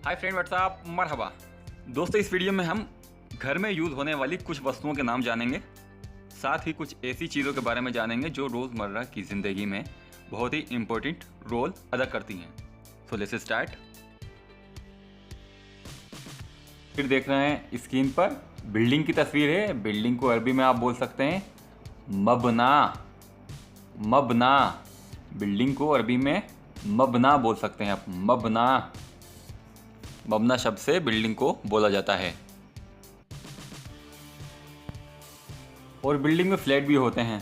Hi friend, WhatsApp, मरहबा दोस्तों। इस video में हम घर में यूज़ होने वाली कुछ वस्तुओं के नाम जानेंगे, साथ ही कुछ ऐसी चीज़ों के बारे में जानेंगे जो रोज़मर्रा की ज़िंदगी में बहुत ही इम्पोर्टेंट रोल अदा करती हैं। So let's start. फिर देख रहे हैं स्क्रीन पर बिल्डिंग की तस्वीर है। बिल्डिंग को अरबी में आप बोल सकते हैं मबना। मबना, बिल्डिंग को अरबी में मबना बोल सकते हैं आप। मबना, मबना शब्द से बिल्डिंग को बोला जाता है। और बिल्डिंग में फ्लैट भी होते हैं।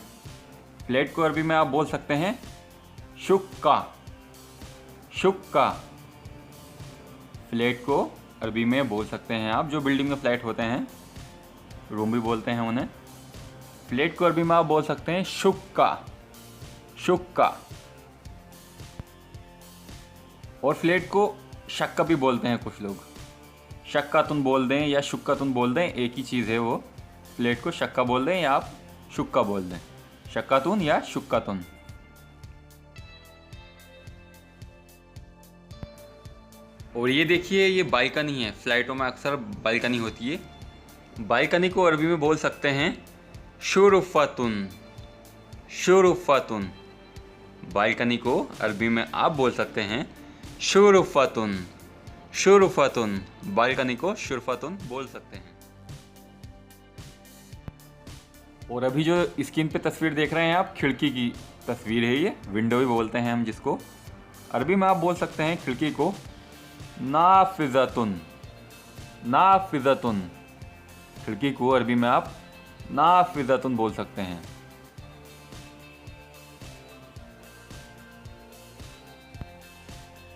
फ्लैट को अरबी में आप बोल सकते हैं शुक्का। शुक्का, फ्लैट को अरबी में बोल सकते हैं आप। जो बिल्डिंग में फ्लैट होते हैं, रूम भी बोलते हैं उन्हें। फ्लैट को अरबी में आप बोल सकते हैं शुक्का। शुक्का। और फ्लैट को शक्का भी बोलते हैं कुछ लोग। शक्का तुन बोल दें या शुक्का तुन बोल दें, एक ही चीज़ है वो। फ्लैट को शक्का बोल दें या आप शुक्का बोल दें। शक्का तुन या शुक्का तुन। और ये देखिए, ये बालकनी है। फ्लैटों में अक्सर बालकनी होती है। बालकनी को अरबी में बोल सकते हैं शुरुफ़तुन। शुरुफ़तुन, बालकनी को अरबी में आप बोल सकते हैं शुरुफ़तुन। शुरुफ़तुन, बालकनी को शुरुफ़तुन बोल सकते हैं। और अभी जो स्क्रीन पे तस्वीर देख रहे हैं आप, खिड़की की तस्वीर है ये। विंडो भी बोलते हैं हम जिसको। अरबी में आप बोल सकते हैं खिड़की को नाफिज़तुन। नाफिज़तुन, खिड़की को अरबी में आप नाफिज़तुन बोल सकते हैं।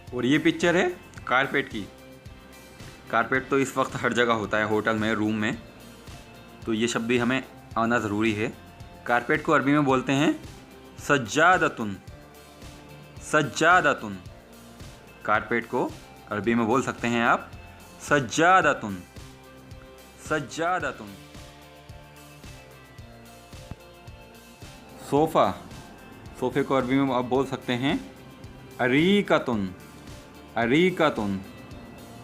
और ये पिक्चर है कारपेट की। कारपेट तो इस वक्त हर जगह होता है, होटल में, रूम में, तो ये शब्द भी हमें आना ज़रूरी है। कारपेट को अरबी में बोलते हैं सज्जादतुन। सज्जादतुन, कारपेट को अरबी में बोल सकते हैं आप सज्जादतुन। सज्जादतुन। सोफ़ा, सोफ़े को अरबी में आप बोल सकते हैं अरीकतुन। अरीकतुन।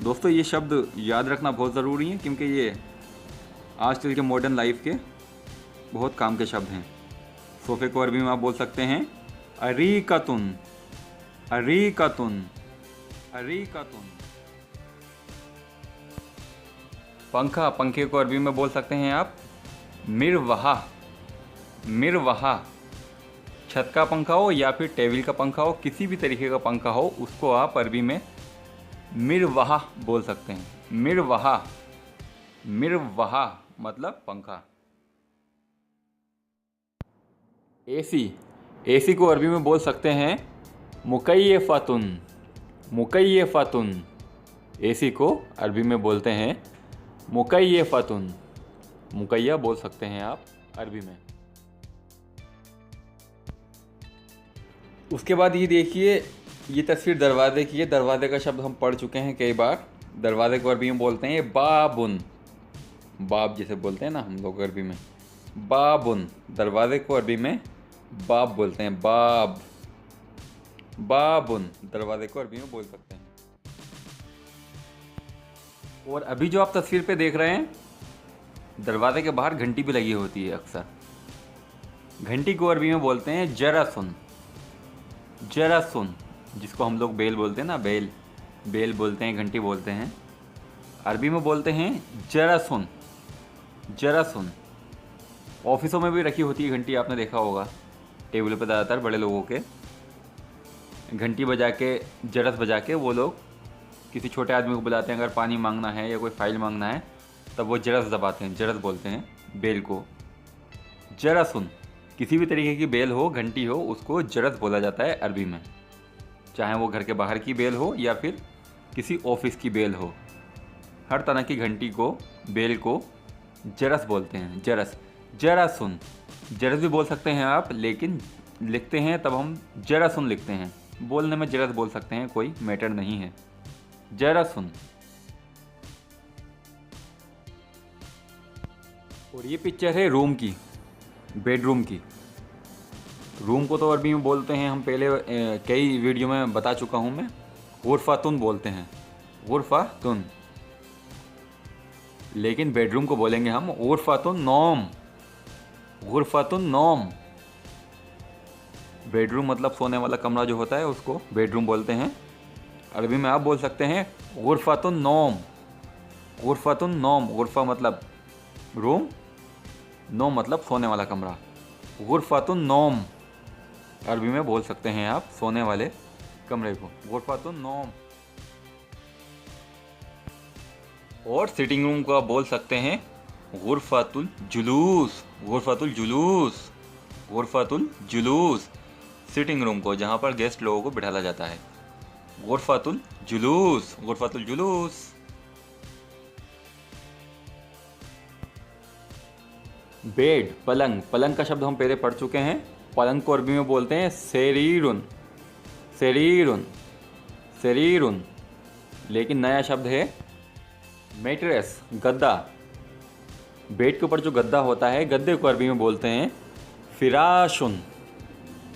दोस्तों, ये शब्द याद रखना बहुत ज़रूरी है क्योंकि ये आजकल के मॉडर्न लाइफ के बहुत काम के शब्द हैं। सोफ़े को अरबी में आप बोल सकते हैं अरीकतुन। अरीकतुन। अरीकतुन। पंखा, पंखे को अरबी में बोल सकते हैं आप मिरवाहा। मिरवाहा, छत का पंखा हो या फिर टेबल का पंखा हो, किसी भी तरीके का पंखा हो, उसको आप अरबी में मिरवाहा बोल सकते हैं। मिरवाहा। मिरवाहा मतलब पंखा। एसी, एसी को अरबी में बोल सकते हैं मुकय्यफ़तुन। मुकय्यफ़तुन, एसी को अरबी में बोलते हैं मुकय्यफ़तुन। मुकय्या बोल सकते हैं आप अरबी में। उसके बाद ये देखिए, ये तस्वीर दरवाजे की है। दरवाजे का शब्द हम पढ़ चुके हैं कई बार। दरवाजे को अरबी में बोलते हैं बाबुन। बाब जैसे बोलते हैं ना हम लोग अरबी में, बाबुन। दरवाजे को अरबी में बाब बोलते हैं। बाब। बाबुन, दरवाजे को अरबी में बोल सकते हैं। और अभी जो आप तस्वीर पे देख रहे हैं, दरवाजे के बाहर घंटी भी लगी होती है अक्सर। घंटी को अरबी में बोलते हैं जरसुन। जरसुन, जिसको हम लोग बेल बोलते हैं ना, बेल। बेल बोलते हैं, घंटी बोलते हैं। अरबी में बोलते हैं जरसुन। जरसुन। ऑफिसों में भी रखी होती है घंटी, आपने देखा होगा। टेबल पर ज़्यादातर बड़े लोगों के घंटी बजा के, जरस बजा के वो लोग किसी छोटे आदमी को बुलाते हैं। अगर पानी मांगना है या कोई फाइल मांगना है तब वो जरस दबाते हैं। जरस बोलते हैं बेल को। जरसुन, किसी भी तरीके की बेल हो, घंटी हो, उसको जरस बोला जाता है अरबी में। चाहे वो घर के बाहर की बेल हो या फिर किसी ऑफिस की बेल हो, हर तरह की घंटी को, बेल को जरस बोलते हैं। जरस। जरसुन, जरस भी बोल सकते हैं आप, लेकिन लिखते हैं तब हम जरसुन लिखते हैं। बोलने में जरस बोल सकते हैं, कोई मैटर नहीं है। जरसुन। और ये पिक्चर है रूम की, बेडरूम की। रूम को तो अरबी में बोलते हैं हम, पहले कई वीडियो में बता चुका हूँ मैं, गुरफ़तुन बोलते हैं। गुरफातुन। लेकिन बेडरूम को बोलेंगे हम गुरफातुन नौम, गुरफातुन नौम। बेडरूम मतलब सोने वाला कमरा जो होता है उसको बेडरूम बोलते हैं। अरबी में आप बोल सकते हैं गुरफातुन नौम, गुरफातुन नौम। गुरफा मतलब रूम, नौम मतलब सोने वाला कमरा। गुरफातुन नौम अरबी में बोल सकते हैं आप सोने वाले कमरे को, गुरफातुन नौम। और सिटिंग रूम को आप बोल सकते हैं गुरफातुल जुलूस, गुरफातुल जुलूस, गुरफातुल जुलूस। सिटिंग रूम को जहाँ पर गेस्ट लोगों को बिठाला जाता है, गुरफातुल जुलूस, गुरफातुल जुलूस। बेड, पलंग। पलंग का शब्द हम पहले पढ़ चुके हैं। पलंग को अरबी में बोलते हैं सेरीरुन, सेरीरुन, सेरीरुन। लेकिन नया शब्द है मेट्रेस, गद्दा। बेड के ऊपर जो गद्दा होता है, गद्दे को अरबी में बोलते हैं फिराशुन,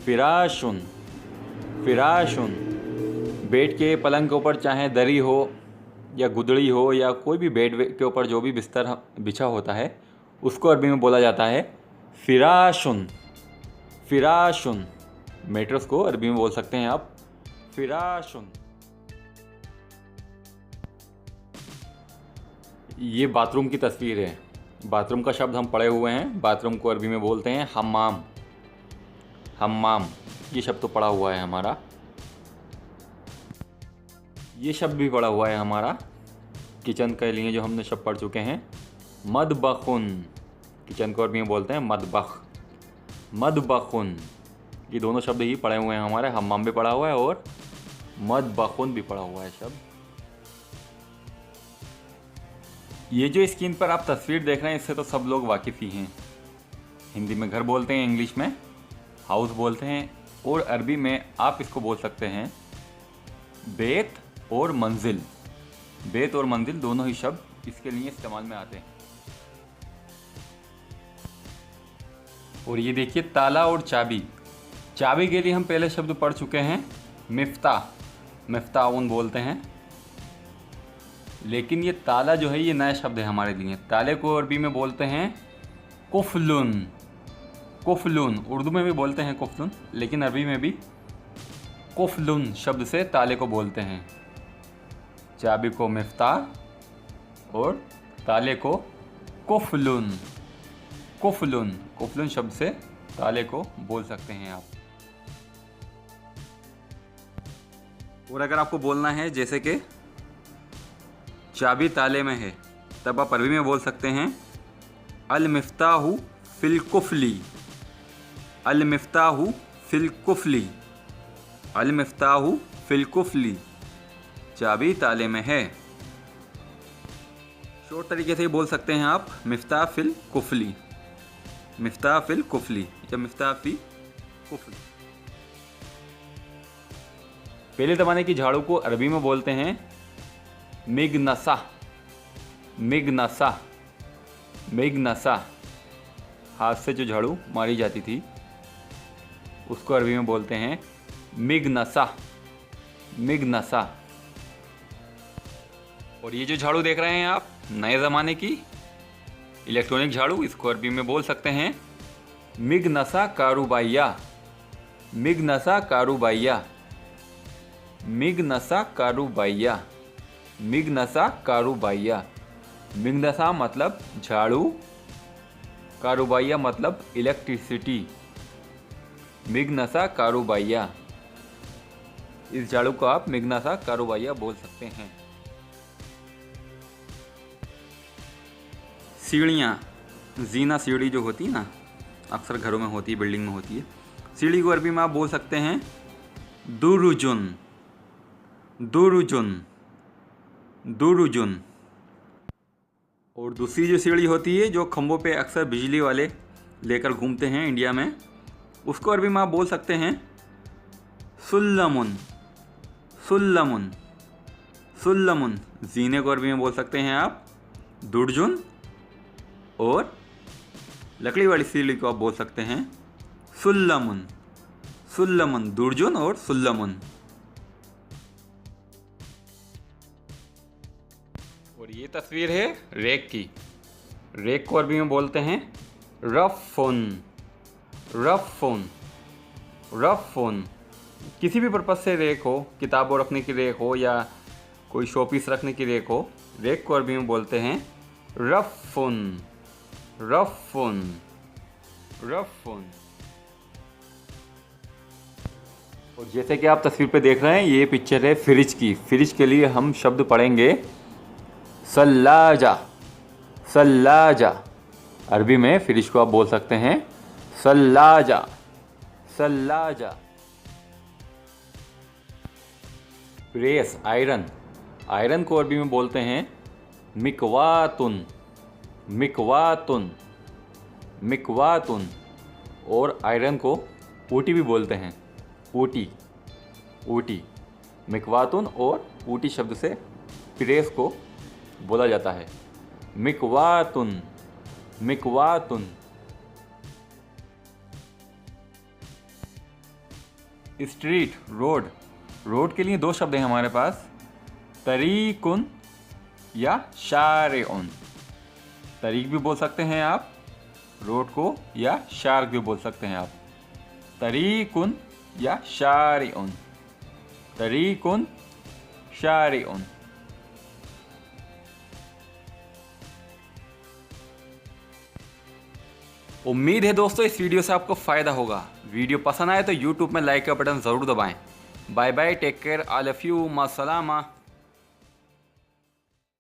फिराशुन, फिराशुन। बेड के पलंग के ऊपर चाहे दरी हो या गुदड़ी हो या कोई भी बेड के ऊपर जो भी बिस्तर बिछा होता है उसको अरबी में बोला जाता है फिराशुन, फिराशुन। मेट्रेस को अरबी में बोल सकते हैं आप फिराशुन। ये बाथरूम की तस्वीर है। बाथरूम का शब्द हम पढ़े हुए हैं। बाथरूम को अरबी में बोलते हैं हम्माम, हम्माम। ये शब्द तो पढ़ा हुआ है हमारा। ये शब्द भी पढ़ा हुआ है हमारा किचन के लिए जो हमने शब्द पढ़ चुके हैं मदबखुन। किचन को अरबी में बोलते हैं मदबख, मदबखुन। ये दोनों शब्द ही पढ़े हुए हैं हमारे। हम्माम भी पढ़ा हुआ है और मदबखुन भी पढ़ा हुआ है शब्द। ये जो स्क्रीन पर आप तस्वीर देख रहे हैं इससे तो सब लोग वाकिफ़ ही हैं। हिंदी में घर बोलते हैं, इंग्लिश में हाउस बोलते हैं और अरबी में आप इसको बोल सकते हैं बेत और मंजिल। बेत और मंजिल दोनों ही शब्द इसके लिए इस्तेमाल में आते हैं। और ये देखिए ताला और चाबी। चाबी के लिए हम पहले शब्द पढ़ चुके हैं मिफ्ताह, मिफ्ताउन बोलते हैं। लेकिन ये ताला जो है ये नया शब्द है हमारे लिए। ताले को अरबी में बोलते हैं कुफलुन, कुफलुन। उर्दू में भी बोलते हैं कुफलुन, लेकिन अरबी में भी कुफलुन शब्द से ताले को बोलते हैं। चाबी को मिफ्ताह और ताले को कुफलुन, कुफलुन। कुफलुन शब्द से ताले को बोल सकते हैं आप। और अगर आपको बोलना है जैसे कि चाबी ताले में है तब आप अरबी में बोल सकते हैं अल मिफ्ताहु फिल कुफली, अल मिफ्ताहु फिल कुफली, अल मिफ्ताहु फिल कुफली। चाबी ताले में है। शॉर्ट तरीके से बोल सकते हैं आप मिफ्ताह फिल कुफली, मिफ्ताह फिल कुफली या मिफ्ताह फी कुफली। पहले ज़माने की झाड़ू को अरबी में बोलते हैं मिगनसा, मिगनसा, मिगनसा। हाथ से जो झाड़ू मारी जाती थी उसको अरबी में बोलते हैं मिगनसा, मिगनसा। और ये जो झाड़ू देख रहे हैं आप नए ज़माने की इलेक्ट्रॉनिक झाड़ू, इसको अरबी में बोल सकते हैं मिगनसा कारूबाइया, मिगनसा कारूबाइया, मिगनसा कारूबाइया, मिगनसा कारूबाइया। मिगनसा मतलब झाड़ू, कारूबाइया मतलब इलेक्ट्रिसिटी। मिगनसा कारूबाइया। इस झाड़ू को आप मिगनसा कारूबाइया बोल सकते हैं। सीढ़ियाँ, जीना सीढ़ी जो होती है ना, अक्सर घरों में होती है, बिल्डिंग में होती है। सीढ़ी को अरबी में आप बोल सकते हैं दुरुजुन, दुरुजुन, दुरुजुन। और दूसरी जो सीढ़ी होती है जो खंभों पे अक्सर बिजली वाले लेकर घूमते हैं इंडिया में, उसको अरबी में आप बोल सकते हैं सुल्लमुन, सुल्लमुन, सुल्लमुन। जीने को अरबी में बोल सकते हैं आप दुर्जुन और लकड़ी वाली सीढ़ी को आप बोल सकते हैं सुल्लमुन, सुल्लमुन। दुर्जुन और सुल्लमुन। और ये तस्वीर है रेक की। रेक को अरबी में बोलते हैं रफ़ुन। रफ़ुन, रफ़ुन। किसी भी पर्पज़ से रेक हो, किताबों रखने की रेक हो या कोई शोपीस रखने की रेक हो, रेक को अरबी में बोलते हैं रफ़ुन। रफ़ुन, रफ़ुन। और जैसे कि आप तस्वीर पे देख रहे हैं, ये पिक्चर है फ्रिज की। फ्रिज के लिए हम शब्द पढ़ेंगे सल्लाजा। सल्लाजा। अरबी में फ्रिज को आप बोल सकते हैं सल्लाजा। सल्लाजा। Press, iron. आयरन को अरबी में बोलते हैं मिकवातुन। मिकवातुन, मिकवातुन। और आयरन को ऊटी भी बोलते हैं। ऊटी, ऊटी। मिकवातुन और ऊटी शब्द से प्रेस को बोला जाता है। मिकवातुन, मिकवातुन। Street, road. रोड के लिए दो शब्द हैं हमारे पास, तरीकुन या शारिउन। तरीक भी बोल सकते हैं आप रोड को, या शार्क भी बोल सकते हैं आप। तरीकुन या शारिउन। तरीकुन, शारिउन। उम्मीद है दोस्तों इस वीडियो से आपको फ़ायदा होगा। वीडियो पसंद आए तो यूट्यूब में लाइक का बटन ज़रूर दबाएं। Bye bye, take care, all of you, मास्सलामा।